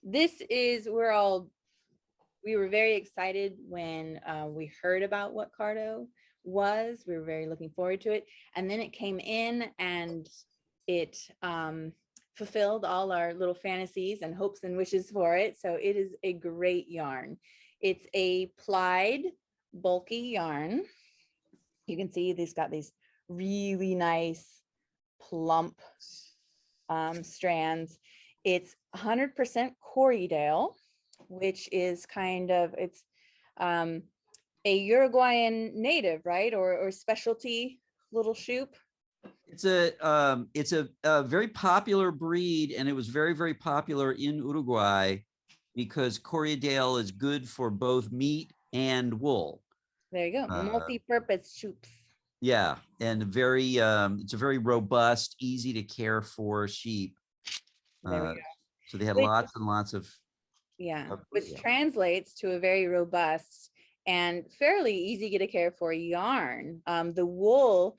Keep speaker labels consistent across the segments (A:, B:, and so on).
A: This is, we were very excited when we heard about what Cardo was. We were very looking forward to it. And then it came in and it fulfilled all our little fantasies and hopes and wishes for it. So it is a great yarn. It's a plied, bulky yarn. You can see they've got these really nice, plump strands. It's 100% Corriedale, which is kind of, it's a Uruguayan native, right? Or specialty little shoop.
B: It's a very popular breed, and it was very, very popular in Uruguay because Corriedale is good for both meat and wool.
A: There you go, multi-purpose shoops.
B: Yeah, and it's a very robust, easy to care for sheep.
A: There we go.
B: So they had
A: Which,
B: lots and lots of
A: which translates to a very robust and fairly easy to care for yarn. The wool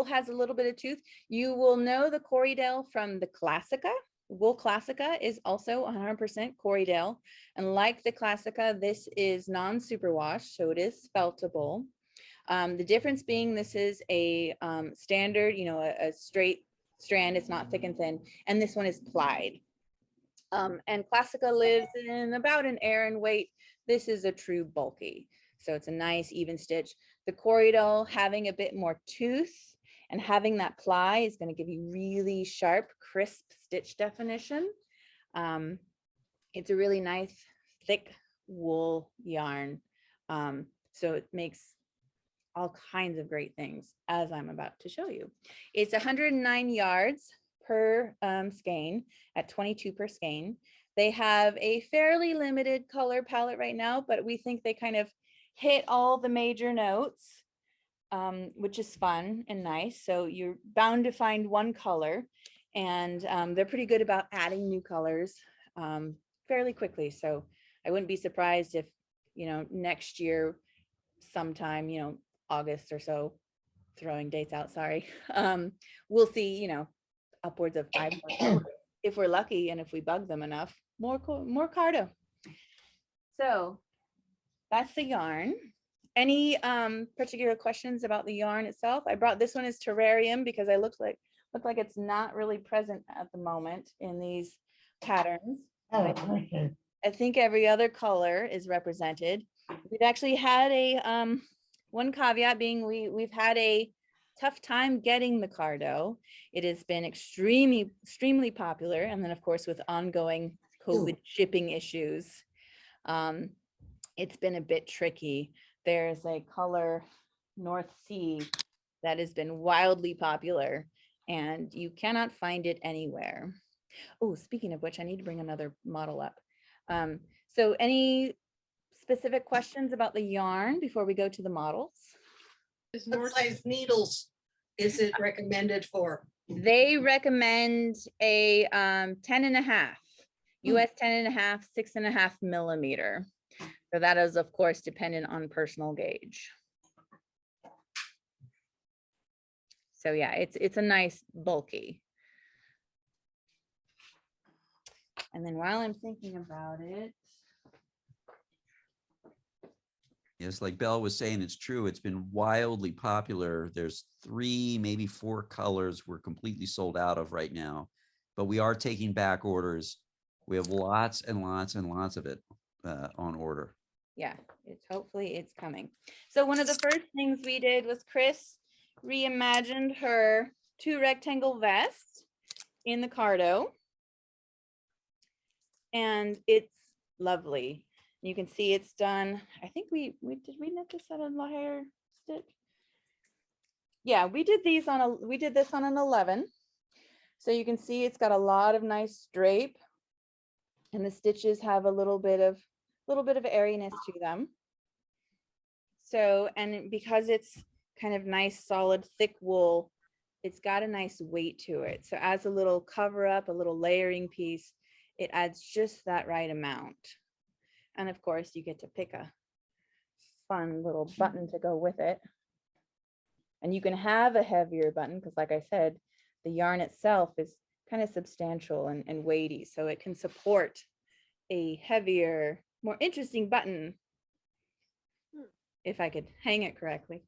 A: has a little bit of tooth. You will know the Corriedale from the Classica. Wool Classica is also 100% Corriedale. And like the Classica, this is non-superwash, so it is feltable. The difference being this is a standard, a straight strand. It's not thick and thin. And this one is plied. And Classica lives in about an aran weight. This is a true bulky. So it's a nice even stitch. The Corriedale having a bit more tooth and having that ply is going to give you really sharp, crisp stitch definition. It's a really nice, thick wool yarn. So it makes all kinds of great things, as I'm about to show you. It's 109 yards per skein at 22 per skein. They have a fairly limited color palette right now, but we think they kind of hit all the major notes, which is fun and nice. So you're bound to find one color, and they're pretty good about adding new colors fairly quickly. So I wouldn't be surprised if, next year sometime, August or so, throwing dates out, sorry. We'll see, upwards of 5 more colors if we're lucky, and if we bug them enough, more Cardo. So that's the yarn. Any particular questions about the yarn itself? I brought this one as terrarium because I look like it's not really present at the moment in these patterns.
C: Oh, okay.
A: I think every other color is represented. We've actually had a one caveat being we've had a tough time getting the Cardo. It has been extremely popular, and then of course with ongoing COVID shipping issues, it's been a bit tricky. There's a color, North Sea, that has been wildly popular, and you cannot find it anywhere. Oh, speaking of which, I need to bring another model up. So any specific questions about the yarn before we go to the models?
C: What size needles is it recommended for?
A: They recommend a 10.5, US 10.5, 6.5 millimeter. So that is of course dependent on personal gauge. So yeah, it's a nice bulky. And then while I'm thinking about it,
B: yes, like Belle was saying, it's true. It's been wildly popular. There's 3, maybe 4 colors we're completely sold out of right now, but we are taking back orders. We have lots and lots and lots of it on order.
A: Yeah, hopefully it's coming. So one of the first things we did was Chris reimagined her 2 rectangle vest in the Cardo, and it's lovely. You can see it's done. I think we knit this on a Lahare stitch. Yeah, we did this on an 11. So you can see it's got a lot of nice drape, and the stitches have a little bit of airiness to them. So, and because it's kind of nice, solid, thick wool, it's got a nice weight to it. So as a little cover up, a little layering piece, it adds just that right amount. And of course you get to pick a fun little button to go with it. And you can have a heavier button because, like I said, the yarn itself is kind of substantial and weighty, so it can support a heavier, more interesting button if I could hang it correctly.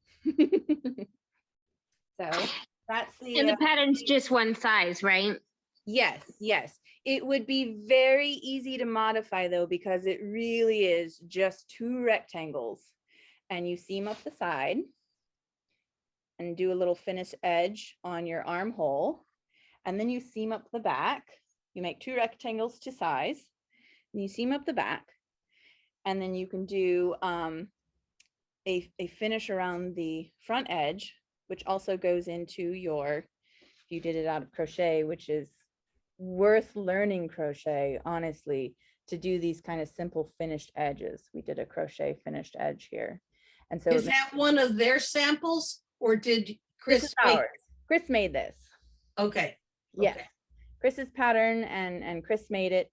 A: So that's
D: And the pattern's just one size, right?
A: yes, yes. It would be very easy to modify though, because it really is just 2 rectangles, and you seam up the side and do a little finished edge on your armhole. And then you seam up the back. You make 2 rectangles to size, and you seam up the back. And then you can do a finish around the front edge, which also goes into your, if you did it out of crochet, which is worth learning crochet, honestly, to do these kind of simple finished edges. We did a crochet finished edge here. And so
C: Is that one of their samples or did
A: this
C: Chris
A: is
C: make?
A: ours. Chris made this.
C: Okay.
A: Yes.
C: okay.
A: Chris's pattern, and Chris made it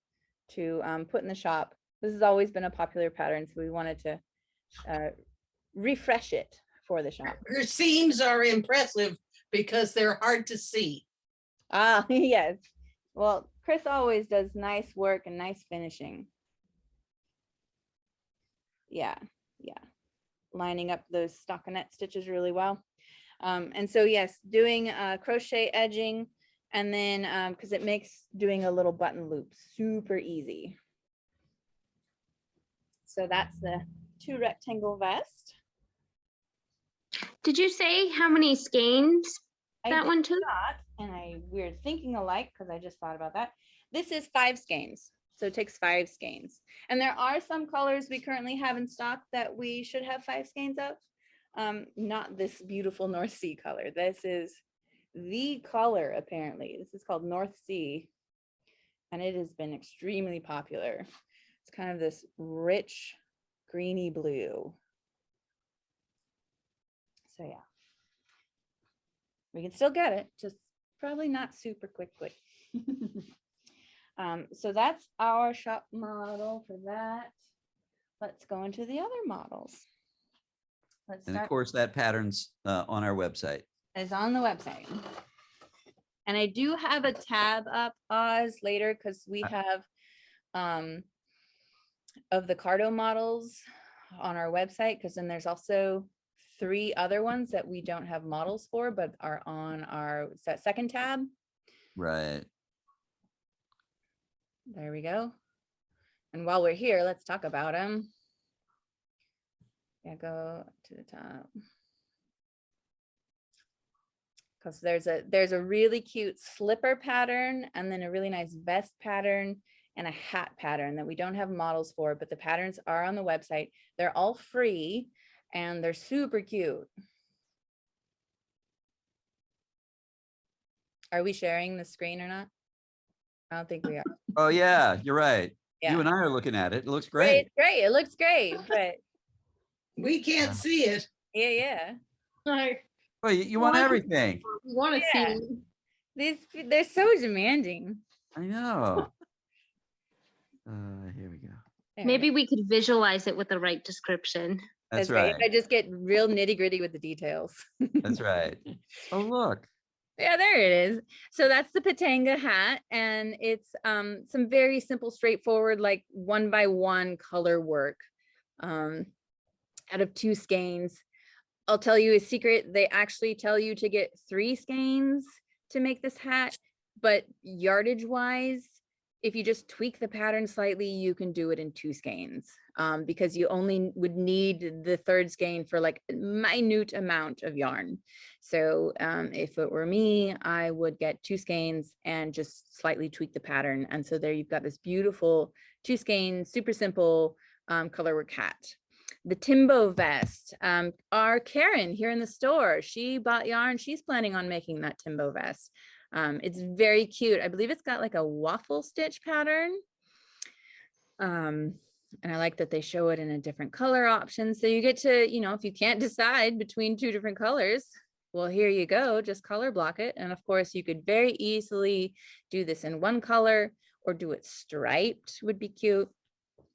A: to put in the shop. This has always been a popular pattern, so we wanted to refresh it for the shop.
C: Her seams are impressive because they're hard to see.
A: Ah, yes. Well, Chris always does nice work and nice finishing. Yeah, yeah. Lining up those stockinette stitches really well. And so yes, doing crochet edging, and then because it makes doing a little button loop super easy. So that's the 2 rectangle vest.
D: Did you say how many skeins
A: I
D: that
A: did
D: one took?
A: not, and we're thinking alike because I just thought about that. This is 5 skeins, so it takes 5 skeins. And there are some colors we currently have in stock that we should have 5 skeins of. Not this beautiful North Sea color. This is the color, apparently. This is called North Sea, and it has been extremely popular. It's kind of this rich greeny blue. So yeah, we can still get it, just probably not super quickly. So that's our shop model for that. Let's go into the other models. Let's
B: And of
A: start.
B: course, that pattern's on our website.
A: Is on the website. And I do have a tab up, Oz, later, because we have of the Cardo models on our website, because then there's also 3 other ones that we don't have models for, but are on our second tab.
B: Right.
A: There we go. And while we're here, let's talk about them. Yeah, go to the top. Because there's a really cute slipper pattern, and then a really nice vest pattern and a hat pattern that we don't have models for, but the patterns are on the website. They're all free and they're super cute. Are we sharing the screen or not? I don't think we are.
B: Oh, yeah, you're right.
A: Yeah.
B: You and I are looking at it. It looks
A: Great,
B: great.
A: it's great. It looks great, but
C: We can't
B: Wow.
C: see it.
A: yeah.
B: Well, you want
C: Well,
B: everything.
C: We want to
A: Yeah.
C: see.
A: They're so demanding.
B: I know. Here we go.
A: There.
D: Maybe we could visualize it with the right description.
B: That's
A: right.
B: right.
A: I just get real nitty gritty with the details.
B: That's right. Oh, look.
A: Yeah, there it is. So that's the Patanga hat, and it's some very simple, straightforward, like 1x1 color work out of 2 skeins. I'll tell you a secret. They actually tell you to get 3 skeins to make this hat, but yardage wise, if you just tweak the pattern slightly, you can do it in 2 skeins because you only would need the 3rd skein for like a minute amount of yarn. So if it were me, I would get 2 skeins and just slightly tweak the pattern. And so there you've got this beautiful 2 skein, super simple colorwork hat. The Timbo vest, our Karen here in the store, she bought yarn. She's planning on making that Timbo vest. It's very cute. I believe it's got like a waffle stitch pattern. And I like that they show it in a different color option. So you get to, you know, if you can't decide between 2 different colors, well, here you go, just color block it. And of course you could very easily do this in 1 color or do it striped would be cute.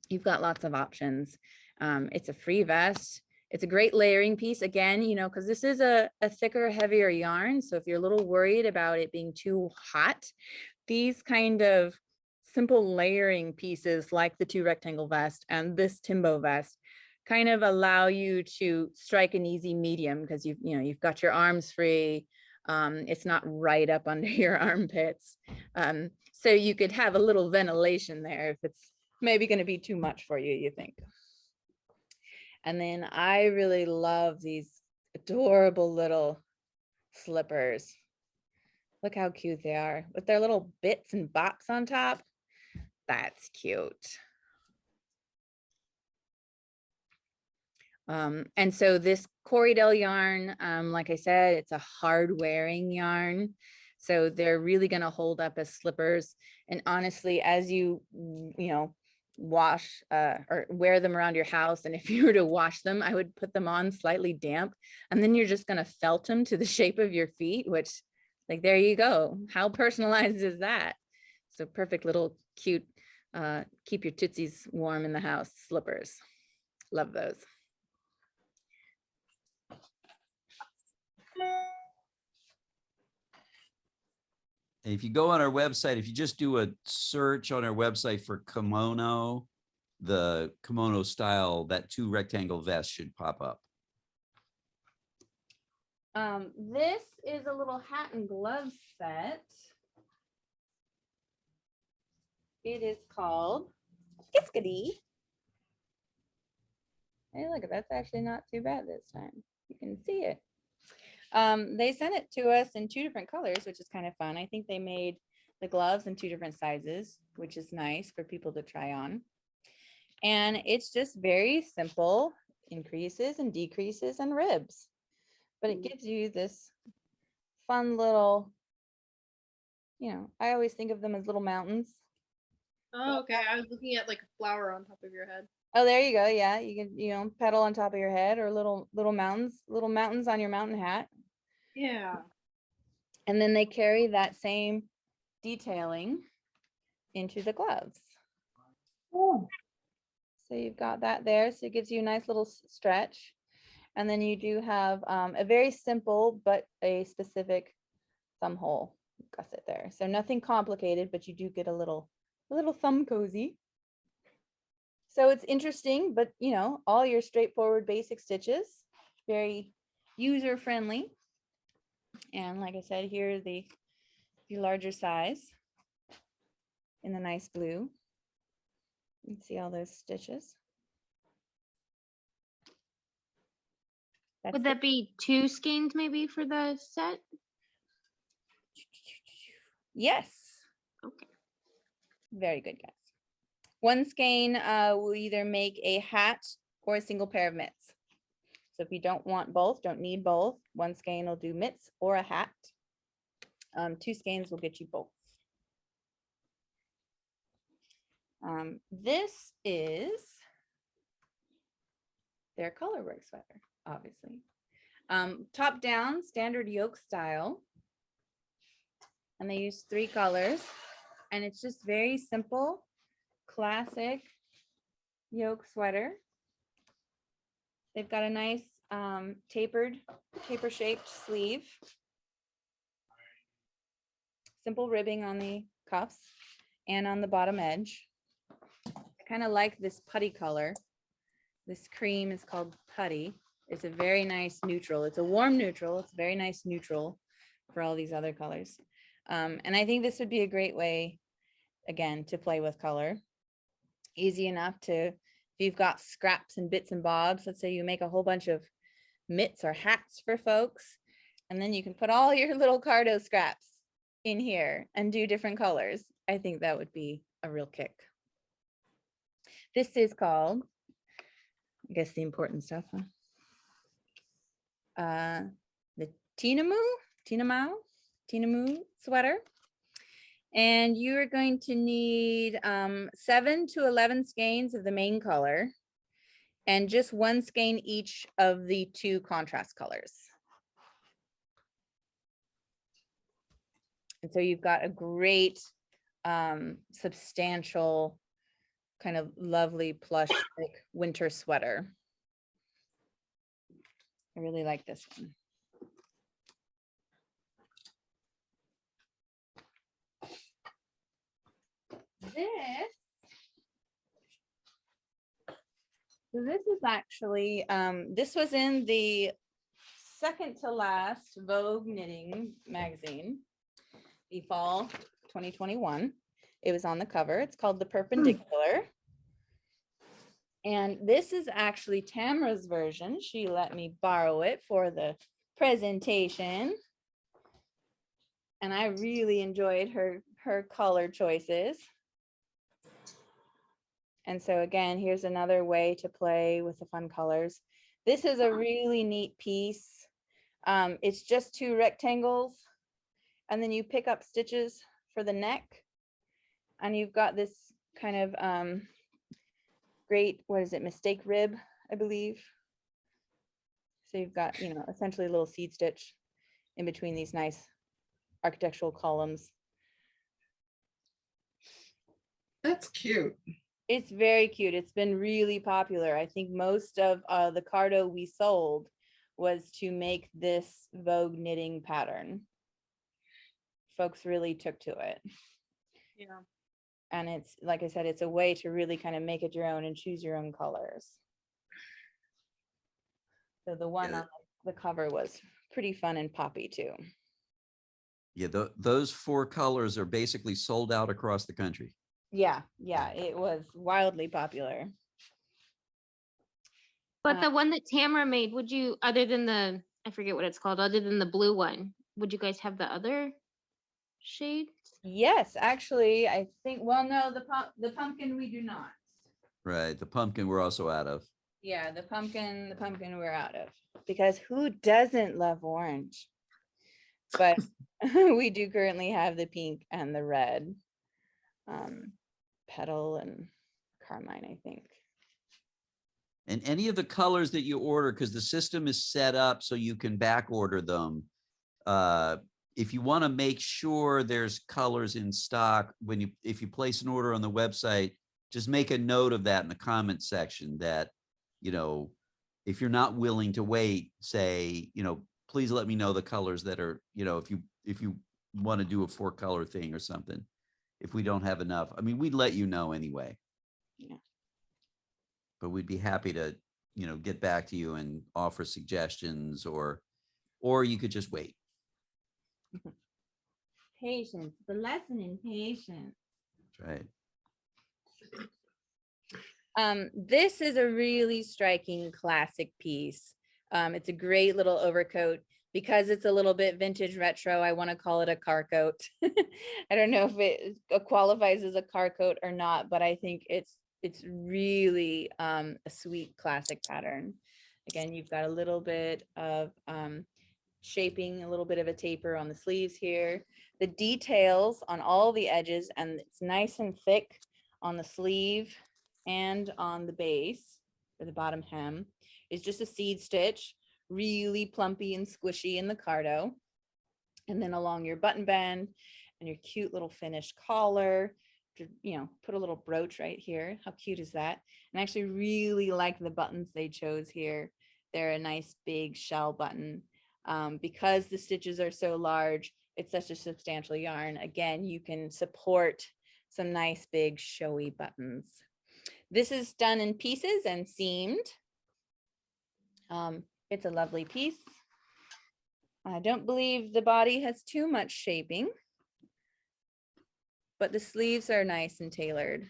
A: You've got lots of options. It's a free vest. It's a great layering piece again, you know, because this is a thicker, heavier yarn. So if you're a little worried about it being too hot, these kind of simple layering pieces like the 2 rectangle vest and this Timbo vest kind of allow you to strike an easy medium because you've got your arms free. It's not right up under your armpits. So you could have a little ventilation there if it's maybe going to be too much for you, you think. And then I really love these adorable little slippers. Look how cute they are with their little bits and bops on top. That's cute. And so this Corriedale yarn, like I said, it's a hard wearing yarn. So they're really going to hold up as slippers. And honestly, as you wash or wear them around your house, and if you were to wash them, I would put them on slightly damp, and then you're just going to felt them to the shape of your feet, which, like, there you go. How personalized is that? So perfect little cute, keep your tootsies warm in the house slippers. Love those.
B: And if you go on our website, if you just do a search on our website for kimono, the kimono style, that 2 rectangle vest should pop up.
A: This is a little hat and glove set. It is called Kiskadee. Hey, look, that's actually not too bad this time. You can see it. They sent it to us in 2 different colors, which is kind of fun. I think they made the gloves in 2 different sizes, which is nice for people to try on. And it's just very simple increases and decreases and ribs. But it gives you this fun little, I always think of them as little mountains.
E: Oh, okay. I was looking at like a flower on top of your head.
A: Oh, there you go. Yeah, you can, pedal on top of your head, or little mountains on your mountain hat.
E: Yeah.
A: And then they carry that same detailing into the gloves.
E: Oh.
A: So you've got that there. So it gives you a nice little stretch. And then you do have a very simple, but a specific thumb hole gusset there. So nothing complicated, but you do get a little thumb cozy. So it's interesting, but all your straightforward basic stitches, very user friendly. And like I said, here the larger size in the nice blue. You can see all those stitches.
D: Would that be 2 skeins maybe for the set?
A: Yes.
D: Okay.
A: Very good guess. 1 skein will either make a hat or a single pair of mitts. So if you don't want both, don't need both, 1 skein will do mitts or a hat. 2 skeins will get you both. This is their colorwork sweater, obviously. Top down, standard yoke style. And they use 3 colors. And it's just very simple, classic yoke sweater. They've got a nice taper shaped sleeve. Simple ribbing on the cuffs and on the bottom edge. I kind of like this putty color. This cream is called putty. It's a very nice neutral. It's a warm neutral. It's a very nice neutral for all these other colors. And I think this would be a great way, again, to play with color. Easy enough to, if you've got scraps and bits and bobs, let's say you make a whole bunch of mitts or hats for folks, and then you can put all your little Cardo scraps in here and do different colors. I think that would be a real kick. This is called, I guess the important stuff, the Tinamoo sweater. And you are going to need 7 to 11 skeins of the main color and just 1 skein each of the 2 contrast colors. And so you've got a great substantial kind of lovely plush like winter sweater. I really like this one. this is actually, this was in the second to last Vogue Knitting magazine, the fall 2021. It was on the cover. It's called The Perpendicular. And this is actually Tamara's version. She let me borrow it for the presentation. And I really enjoyed her color choices. And so again, here's another way to play with the fun colors. This is a really neat piece. It's just 2 rectangles, and then you pick up stitches for the neck, and you've got this kind of great, what is it, mistake rib, I believe. So you've got, you know, essentially a little seed stitch in between these nice architectural columns.
C: That's cute.
A: It's very cute. It's been really popular. I think most of the cardo we sold was to make this Vogue knitting pattern. Folks really took to it.
E: Yeah.
A: And it's, like I said, it's a way to really kind of make it your own and choose your own colors. So the one
B: Yeah.
A: on the cover was pretty fun and poppy too.
B: Yeah, those 4 colors are basically sold out across the country.
A: Yeah, it was wildly popular.
D: But the one that Tamara made, would you, other than the, I forget what it's called, other than the blue one, would you guys have the other shades?
A: Yes, actually, I think, well, no, the pumpkin we do not.
B: Right. The pumpkin we're also out of.
A: Yeah, the pumpkin we're out of, because who doesn't love orange? But we do currently have the pink and the red, petal and carmine, I think.
B: And any of the colors that you order, because the system is set up so you can back order them. If you want to make sure there's colors in stock, if you place an order on the website, just make a note of that in the comment section that, you know, if you're not willing to wait, say, you know, please let me know the colors that are, you know, if you want to do a 4-color thing or something. If we don't have enough, I mean, we'd let you know anyway.
A: Yeah.
B: But we'd be happy to, you know, get back to you and offer suggestions, or you could just wait.
A: Patience, the lesson in patience.
B: That's right.
A: This is a really striking classic piece. It's a great little overcoat. Because it's a little bit vintage retro, I want to call it a car coat. I don't know if it qualifies as a car coat or not, but I think it's really a sweet classic pattern. Again, you've got a little bit of shaping, a little bit of a taper on the sleeves here. The details on all the edges, and it's nice and thick on the sleeve and on the base or the bottom hem, is just a seed stitch, really plumpy and squishy in the cardo. And then along your button band and your cute little finished collar, you know, put a little brooch right here. How cute is that? And I actually really like the buttons they chose here. They're a nice big shell button. Because the stitches are so large, it's such a substantial yarn. Again, you can support some nice big showy buttons. This is done in pieces and seamed. It's a lovely piece. I don't believe the body has too much shaping, but the sleeves are nice and tailored.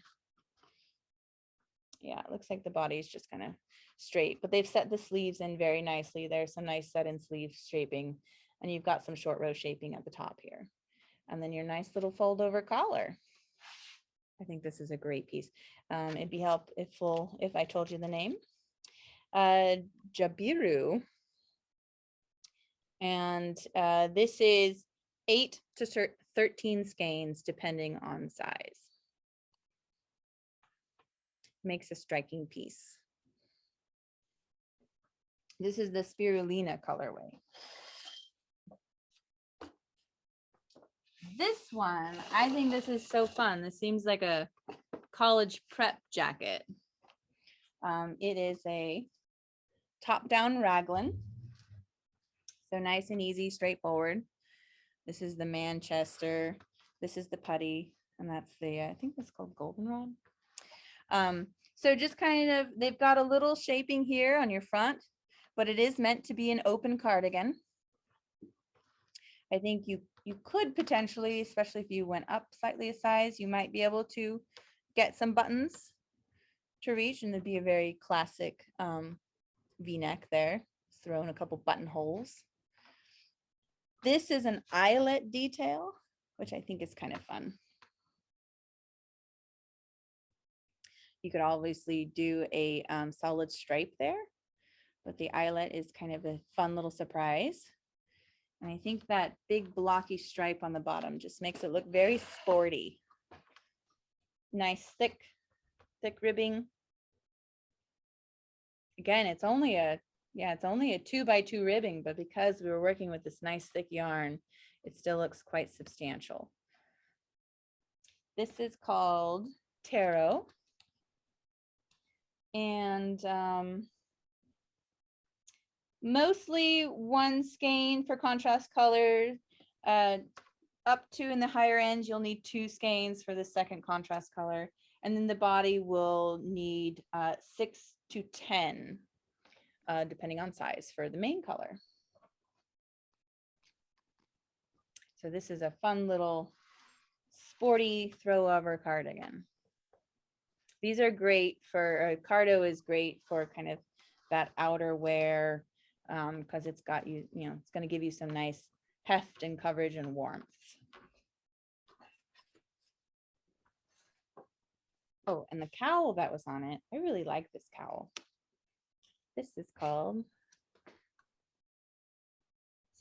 A: Yeah, it looks like the body is just kind of straight, but they've set the sleeves in very nicely. There's some nice set in sleeve shaping, and you've got some short row shaping at the top here. And then your nice little fold over collar. I think this is a great piece. It'd be helpful if I told you the name. Jabiru. And this is 8 to 13 skeins, depending on size. Makes a striking piece. This is the Spirulina colorway. This one, I think this is so fun. This seems like a college prep jacket. It is a top-down raglan. So nice and easy, straightforward. This is the Manchester. This is the putty. And that's the, I think that's called goldenrod. So just kind of, they've got a little shaping here on your front, but it is meant to be an open cardigan. I think you could potentially, especially if you went up slightly a size, you might be able to get some buttons to reach, and it'd be a very classic V-neck there. Throw in a couple buttonholes. This is an eyelet detail, which I think is kind of fun. You could obviously do a solid stripe there, but the eyelet is kind of a fun little surprise. And I think that big blocky stripe on the bottom just makes it look very sporty. Nice thick ribbing. Again, it's only a 2x2 ribbing, but because we were working with this nice thick yarn, it still looks quite substantial. This is called Taro. And mostly one skein for contrast color. Up to in the higher end, you'll need 2 skeins for the second contrast color. And then the body will need 6 to 10, depending on size, for the main color. So this is a fun little sporty throw over cardigan. These are great for, Cardo is great for kind of that outerwear, because it's got it's going to give you some nice heft and coverage and warmth. Oh, and the cowl that was on it, I really like this cowl. This is called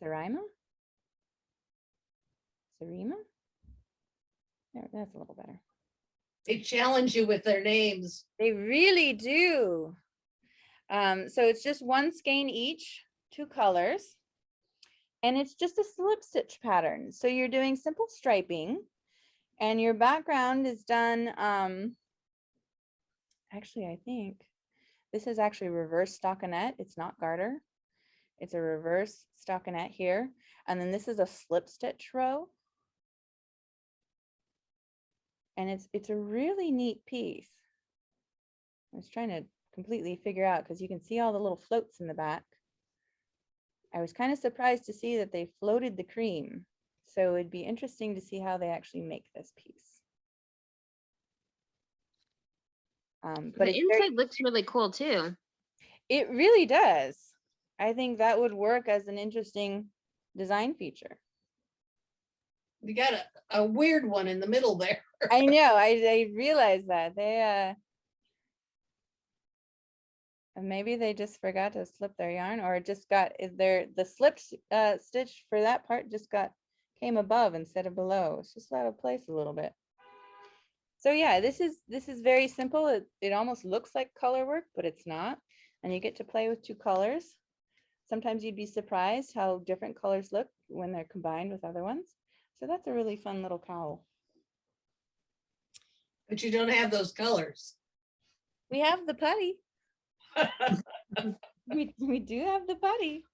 A: Sarima. There, that's a little better.
C: They challenge you with their names.
A: They really do. So it's just 1 skein each, 2 colors, and it's just a slip stitch pattern. So you're doing simple striping, and your background is done. Actually, I think this is actually reverse stockinette. It's not garter. It's a reverse stockinette here, and then this is a slip stitch row. And it's a really neat piece. I was trying to completely figure out, because you can see all the little floats in the back. I was kind of surprised to see that they floated the cream. So it'd be interesting to see how they actually make this piece. But
D: The inside looks really cool too.
A: It really does. I think that would work as an interesting design feature.
C: You got a weird one in the middle there.
A: I know, I realized that. They maybe they just forgot to slip their yarn, or just got the slip stitch for that part just came above instead of below. It's just out of place a little bit. So yeah, this is very simple. It almost looks like color work, but it's not. And you get to play with 2 colors. Sometimes you'd be surprised how different colors look when they're combined with other ones. So that's a really fun little cowl.
C: But you don't have those colors.
A: We have the putty. We do have the putty.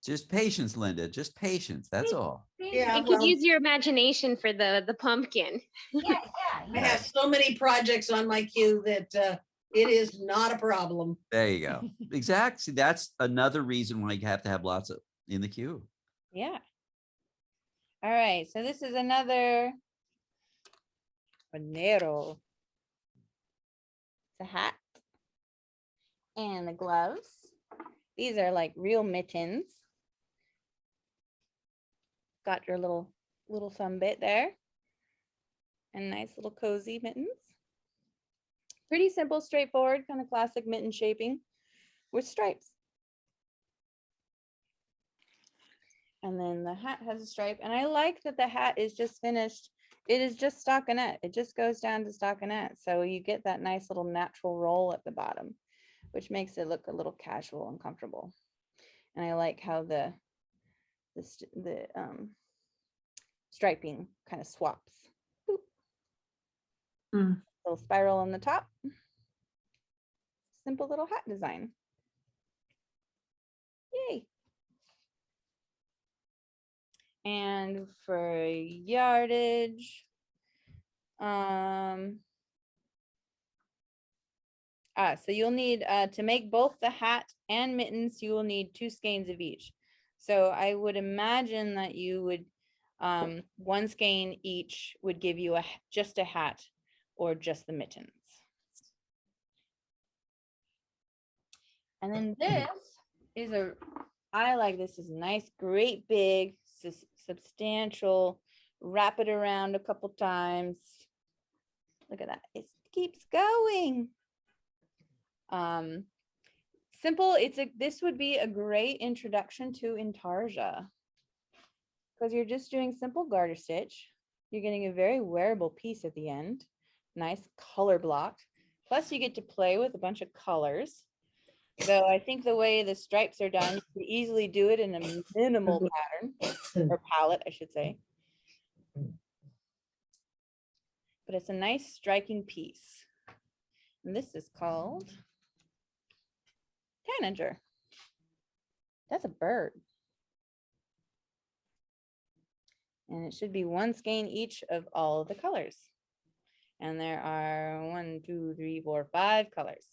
B: Just patience, Linda, just patience. That's all.
C: Yeah,
D: You could
C: well,
D: use your imagination for the pumpkin.
C: I have so many projects on my queue that it is not a problem.
B: There you go. Exactly. That's another reason why you have to have lots of in the queue.
A: Yeah. All right, so this is another Bonero. It's a hat and the gloves. These are like real mittens. Got your little thumb bit there, and nice little cozy mittens. Pretty simple, straightforward, kind of classic mitten shaping with stripes. And then the hat has a stripe, and I like that the hat is just finished. It is just stockinette. It just goes down to stockinette. So you get that nice little natural roll at the bottom, which makes it look a little casual and comfortable. And I like how the striping kind of swaps. Boop. Little spiral on the top. Simple little hat design. Yay. And for yardage, So you'll need, to make both the hat and mittens, you will need 2 skeins of each. So I would imagine that you would, 1 skein each would give you just a hat or just the mittens. And then this is I like this is nice, great big, substantial, wrap it around a couple times. Look at that, it keeps going. Simple, this would be a great introduction to intarsia because you're just doing simple garter stitch. You're getting a very wearable piece at the end, nice color blocked. Plus you get to play with a bunch of colors. So I think the way the stripes are done, you can easily do it in a minimal pattern or palette, I should say. But it's a nice striking piece. And this is called tanager. That's a bird. And it should be 1 skein each of all the colors. And there are 1, 2, 3, 4, 5 colors.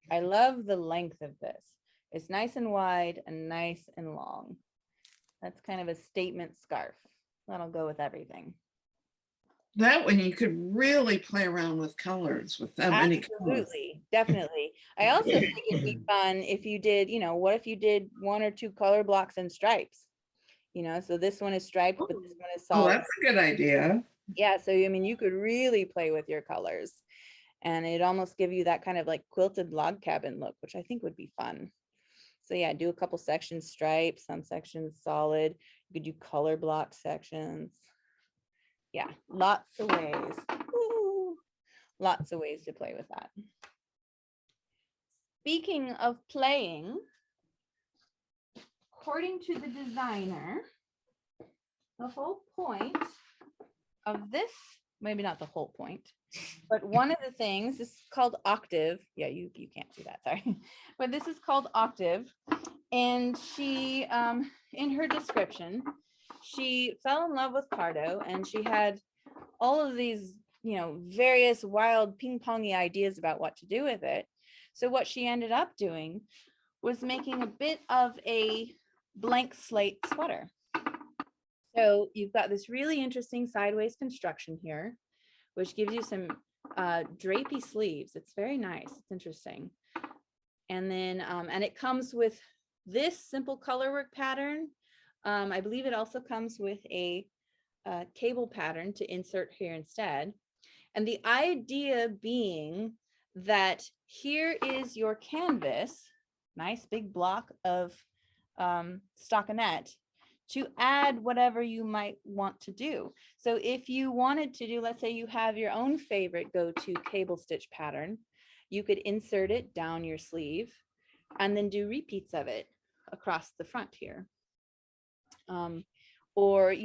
A: I love the length of this. It's nice and wide and nice and long. That's kind of a statement scarf. That'll go with everything.
F: That one you could really play around with colors with that many colors.
A: Absolutely, definitely. I also think it'd be fun if you did, what if you did 1 or 2 color blocks and stripes? So this one is striped, but this one is
F: Oh,
A: solid.
F: that's a good idea.
A: Yeah, so I mean, you could really play with your colors. And it almost give you that kind of like quilted log cabin look, which I think would be fun. So yeah, do a couple sections stripes, some sections solid. You could do color block sections. Yeah, lots of ways. Ooh, lots of ways to play with that. Speaking of playing, according to the designer, the whole point of this, maybe not the whole point, but one of the things, this is called octave. Yeah, you can't see that, sorry. But this is called octave. And she, in her description, she fell in love with Cardo and she had all of these, various wild ping-pongy ideas about what to do with it. So what she ended up doing was making a bit of a blank slate sweater. So you've got this really interesting sideways construction here, which gives you some drapey sleeves. It's very nice. It's interesting. And then, and it comes with this simple colorwork pattern. I believe it also comes with a cable pattern to insert here instead. And the idea being that here is your canvas, nice big block of stockinette, to add whatever you might want to do. So if you wanted to do, let's say you have your own favorite go-to cable stitch pattern, you could insert it down your sleeve and then do repeats of it across the front here. Or,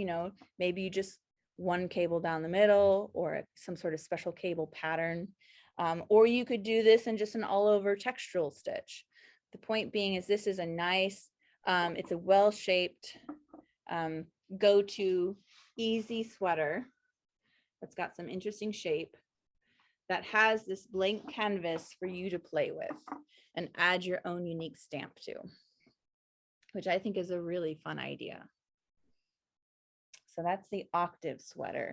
A: maybe you just 1 cable down the middle or some sort of special cable pattern. Or you could do this in just an all over textural stitch. The point being is this is a nice, it's a well-shaped, go-to easy sweater that's got some interesting shape that has this blank canvas for you to play with and add your own unique stamp to, which I think is a really fun idea. So that's the octave sweater.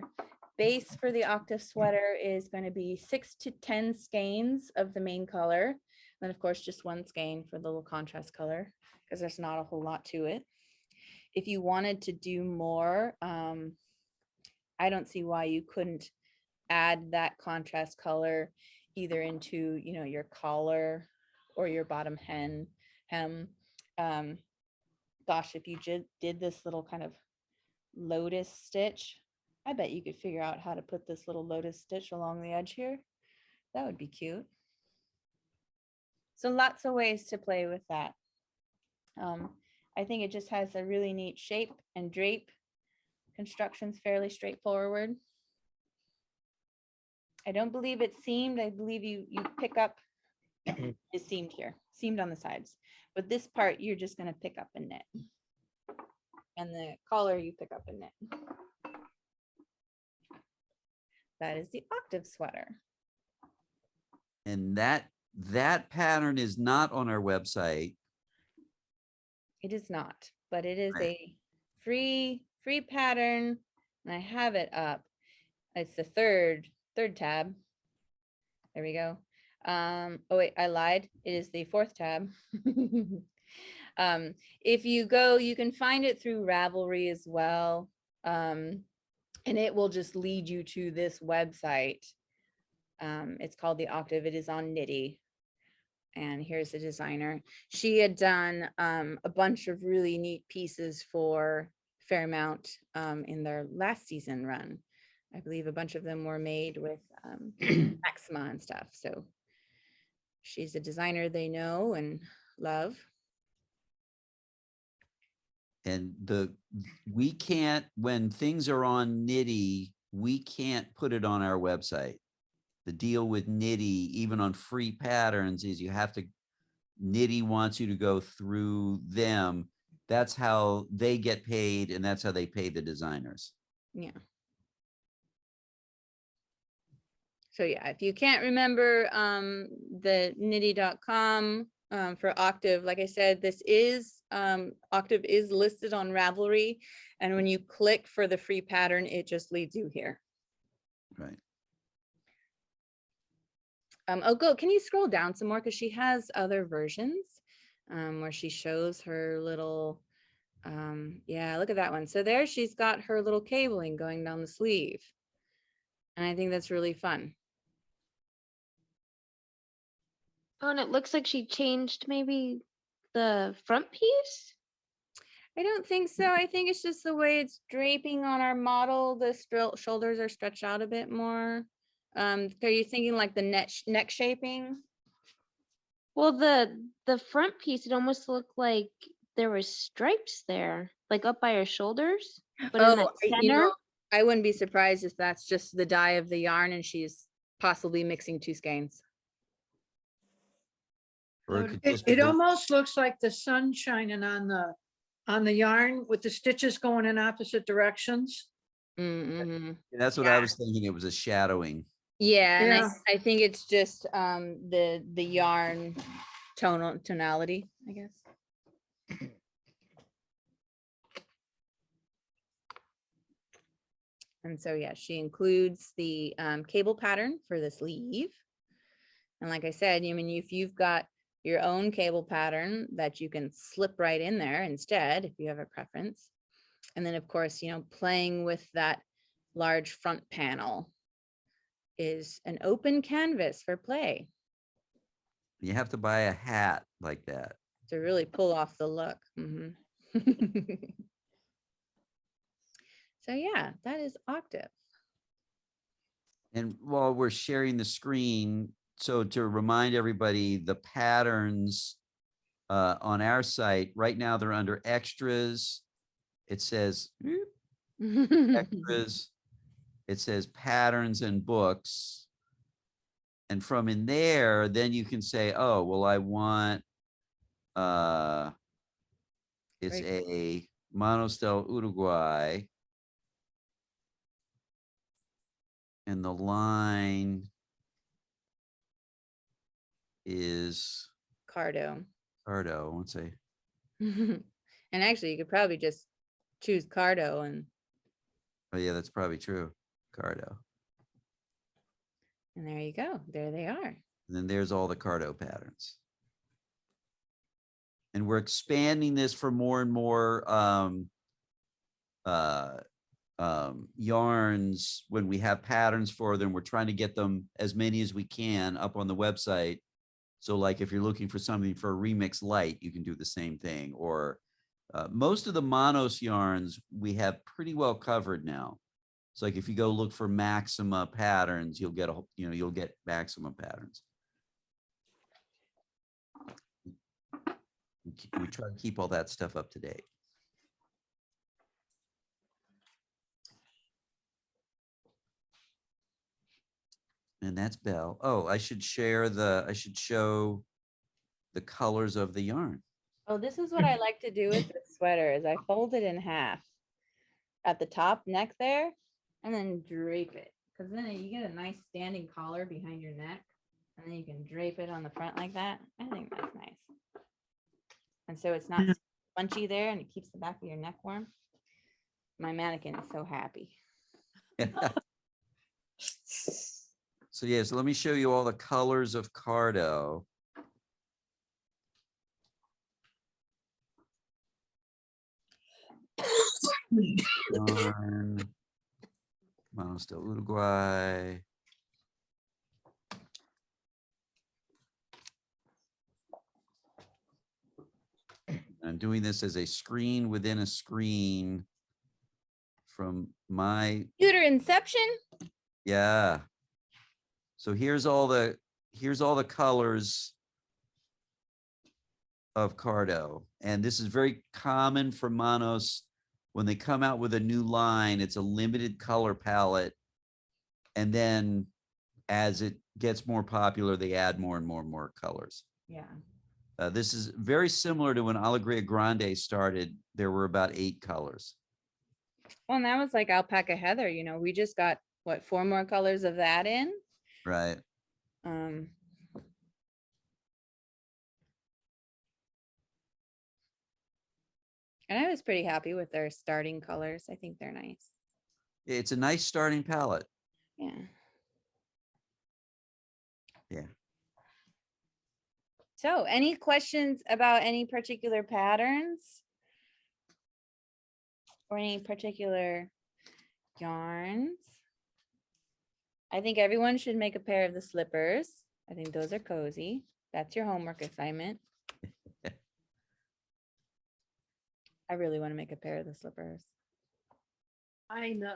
A: Base for the octave sweater is going to be 6 to 10 skeins of the main color. And of course, just 1 skein for the little contrast color because there's not a whole lot to it. If you wanted to do more, I don't see why you couldn't add that contrast color either into, your collar or your bottom hem. Gosh, if you did this little kind of lotus stitch, I bet you could figure out how to put this little lotus stitch along the edge here. That would be cute. So lots of ways to play with that. I think it just has a really neat shape and drape. Construction's fairly straightforward. I don't believe it's seamed. I believe you pick up, it's seamed here, seamed on the sides. But this part, you're just going to pick up and knit. And the collar, you pick up and knit. that is the Octave sweater.
B: And that pattern is not on our website.
A: It is not, but it is
B: Right.
A: a free pattern, and I have it up. It's the third tab. There we go. Oh wait, I lied. It is the fourth tab. If you go, you can find it through Ravelry as well. And it will just lead you to this website. It's called the Octave. It is on Knitty. And here's the designer. She had done a bunch of really neat pieces for Fairmount in their last season run. I believe a bunch of them were made with Maxima and stuff. So she's a designer they know and love.
B: And we can't, when things are on Knitty, we can't put it on our website. The deal with Knitty, even on free patterns, is you have to, Knitty wants you to go through them. That's how they get paid, and that's how they pay the designers.
A: Yeah. So yeah, if you can't remember the knitty.com for Octave, like I said, this is Octave is listed on Ravelry, and when you click for the free pattern, it just leads you here.
B: Right.
A: Can you scroll down some more, because she has other versions where she shows her little yeah, look at that one. So there she's got her little cabling going down the sleeve, and I think that's really fun.
D: Oh, and it looks like she changed maybe the front piece.
A: I don't think so. I think it's just the way it's draping on our model. The shoulders are stretched out a bit more. Are you thinking like the neck shaping?
D: Well, the front piece, it almost looked like there was stripes there, like up by her shoulders, but in that center.
A: I wouldn't be surprised if that's just the dye of the yarn and she's possibly mixing two skeins.
B: Or it could
G: It,
B: just be
G: it
B: the-
G: almost looks like the sun shining on the yarn with the stitches going in opposite directions.
A: Mm-hmm.
B: That's what I was thinking. It was a shadowing.
A: Yeah, and
G: Yeah.
A: I think it's just the yarn tonality, I guess. And so yeah, she includes the cable pattern for the sleeve. And like I said, I mean, if you've got your own cable pattern that you can slip right in there instead, if you have a preference. And then of course, playing with that large front panel is an open canvas for play
B: You have to buy a hat like that.
A: to really pull off the look. Mhm. So yeah, that is Octave.
B: And while we're sharing the screen, so to remind everybody, the patterns on our site, right now they're under extras. It says extras. It says patterns and books. And from in there, then you can say, oh, well, I want, it's
A: Right.
B: a Monostel Uruguay. And the line is
A: Cardo.
B: Cardo, I won't say.
A: And actually, you could probably just choose Cardo and
B: Oh yeah, that's probably true. Cardo.
A: there you go. There they are.
B: And then there's all the Cardo patterns. And we're expanding this for more and more yarns. When we have patterns for them, we're trying to get them as many as we can up on the website. So like if you're looking for something for a Remix Light, you can do the same thing. Or most of the Monos yarns we have pretty well covered now. So like if you go look for Maxima patterns, you'll get you'll get Maxima patterns. We try to keep all that stuff up to date. And that's Belle. Oh, I should show the colors of the yarn.
A: Oh, this is what I like to do with the sweater is I fold it in half at the top neck there and then drape it. because then you get a nice standing collar behind your neck, and then you can drape it on the front like that. I think that's nice. And so it's not punchy there, and it keeps the back of your neck warm. My mannequin is so happy.
B: So yeah, so let me show you all the colors of Cardo. Yarn, Manos del Uruguay. I'm doing this as a screen within a screen from my,
A: Computer Inception.
B: yeah. So here's all the colors of Cardo. And this is very common for Manos. When they come out with a new line, it's a limited color palette. And then as it gets more popular, they add more and more and more colors.
A: Yeah.
B: This is very similar to when Alegria Grande started. There were about 8 colors.
A: Well, and that was like Alpaca Heather, we just got what, 4 more colors of that in.
B: Right.
A: And I was pretty happy with their starting colors. I think they're nice.
B: It's a nice starting palette.
A: Yeah.
B: Yeah.
A: So any questions about any particular patterns? Or any particular yarns? I think everyone should make a pair of the slippers. I think those are cozy. That's your homework assignment. I really want to make a pair of the slippers.
E: Eyeing the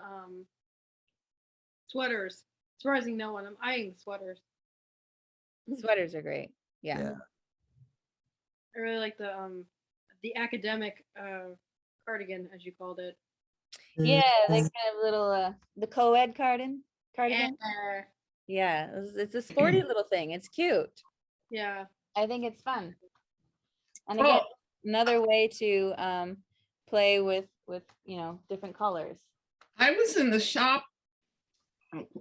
E: sweaters. Surprising no one. I'm eyeing the sweaters.
A: Sweaters are great. Yeah.
B: Yeah.
E: I really like the academic cardigan, as you called it.
A: Yeah, they kind of little the co-ed cardigan.
E: Yeah.
A: Yeah, it's a sporty little thing. It's cute.
E: Yeah.
A: I think it's fun. And again, another way to play with different colors.
F: I was in the shop,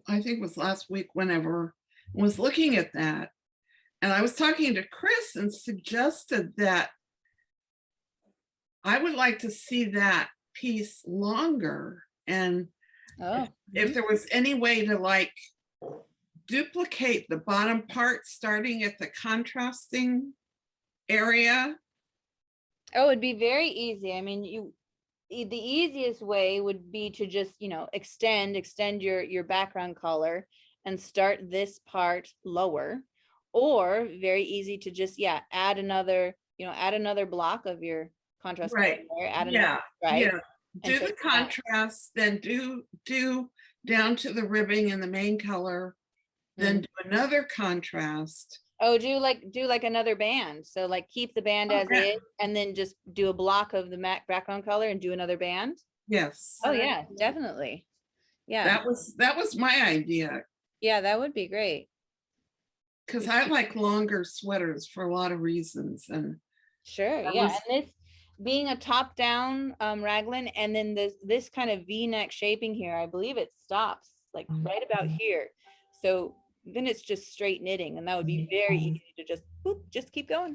F: I think it was last week, whenever, was looking at that. And I was talking to Chris and suggested that I would like to see that piece longer. And
A: Oh,
F: if there was any way to like duplicate the bottom part starting at the contrasting area.
A: oh, it'd be very easy. I mean, the easiest way would be to just, extend your background color and start this part lower, or very easy to just, add another block of your contrast color
F: Right.
A: there, add
F: Yeah,
A: another, right?
F: yeah. Do
A: And
F: the
A: take that.
F: contrast, then do down to the ribbing in the main color, then do another contrast.
A: Oh, do like another band. So like keep the band as
F: Okay.
A: is, and then just do a block of the background color and do another band.
F: Yes,
A: Oh yeah, definitely. Yeah,
F: that was my idea,
A: yeah, that would be great.
F: because I like longer sweaters for a lot of reasons. And
A: Sure,
F: That
A: yeah,
F: was-
A: and this being a top-down raglan, and then this kind of V-neck shaping here, I believe it stops like right about here. So then it's just straight knitting, and that would be very easy to just keep going.